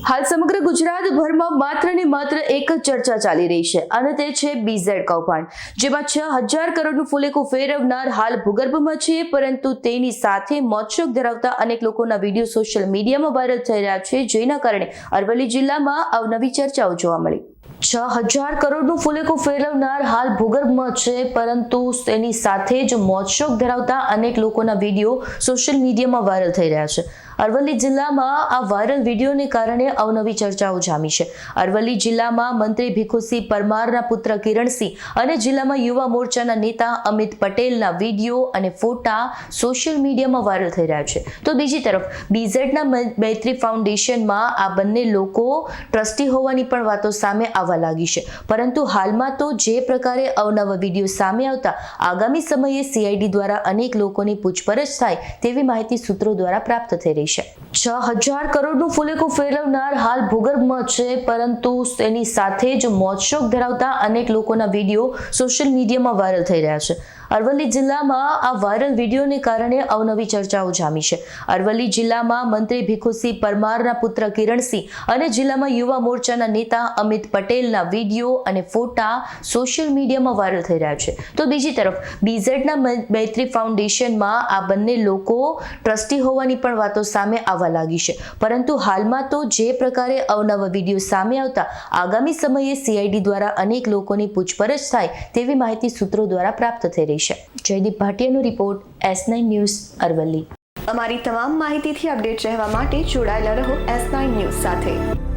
હાલ સમગ્ર ગુજરાતભરમાં માત્ર ને માત્ર એક જ ચર્ચા ચાલી રહી છે અને તે છે BZ કૌભાંડ, જેમાં 6000 કરોડનું ફુલેકું ફેરવનાર હાલ ભૂગર્ભમાં છે, પરંતુ તેની સાથે મોતશોક ધરાવતા અનેક લોકોના વિડીયો સોશિયલ મીડિયામાં વાયરલ થઈ રહ્યા છે, જેના કારણે અરવલ્લી જિલ્લામાં અવનવી ચર્ચાઓ જોવા મળી। 6000 કરોડનું ફુલેકું ફેરવનાર હાલ ભૂગર્ભમાં છે, પરંતુ તેની સાથે જ મોતશોક ધરાવતા અનેક લોકોના વિડીયો સોશિયલ મીડિયામાં વાયરલ થઈ રહ્યા છે। અરવલ્લી જિલ્લામાં આ વાયરલ વિડીયોને કારણે અવનવી ચર્ચાઓ જામી છે। અરવલ્લી જિલ્લામાં મંત્રી ભીખુસિંહ પરમારના પુત્ર કિરણસિંહ અને જિલ્લામાં યુવા મોરચાના નેતા અમિત પટેલના વિડીયો અને ફોટા સોશિયલ મીડિયામાં વાયરલ થઈ રહ્યા છે, તો બીજી તરફ BZના મૈત્રી ફાઉન્ડેશનમાં આ બંને લોકો ટ્રસ્ટી હોવાની પણ વાતો સામે આવવા લાગી છે, પરંતુ હાલમાં તો જે પ્રકારે અવનવા વિડીયો સામે આવતા આગામી સમયે CID દ્વારા અનેક લોકોની પૂછપરછ થાય તેવી માહિતી સૂત્રો દ્વારા પ્રાપ્ત થઈ રહી છે। 6000 કરોડનું ફુલેકું ફેરવનાર હાલ ભૂગર્ભમાં છે, પરંતુ તેની સાથે જ મોતશોક ધરાવતા અનેક લોકોના વિડીયો સોશિયલ મીડિયામાં વાયરલ થઈ રહ્યા છે। અરવલ્લી જિલ્લામાં આ વાયરલ વિડીયોને કારણે અવનવી ચર્ચાઓ જામી છે। અરવલ્લી જિલ્લામાં મંત્રી ભીખુસિંહ પરમારના પુત્ર કિરણસિંહ અને જિલ્લામાં યુવા મોરચાના નેતા અમિત પટેલના વિડીયો અને ફોટા સોશિયલ મીડિયામાં વાયરલ થઈ રહ્યા છે, તો બીજી તરફ BZના મૈત્રી ફાઉન્ડેશનમાં આ બંને લોકો ટ્રસ્ટી હોવાની પણ વાતો સામે આવવા લાગી છે, પરંતુ હાલમાં તો જે પ્રકારે અવનવા વિડીયો સામે આવતા આગામી સમયે CID દ્વારા અનેક લોકોની પૂછપરછ થાય તેવી માહિતી સૂત્રો દ્વારા પ્રાપ્ત થઈ રહી છે। જયદીપ ભાટિયાનો રિપોર્ટ, S9 ન્યૂઝ, અરવલ્લી। અમારી તમામ માહિતીથી અપડેટ રહેવા માટે જોડાયેલા રહો S9 ન્યૂઝ સાથે।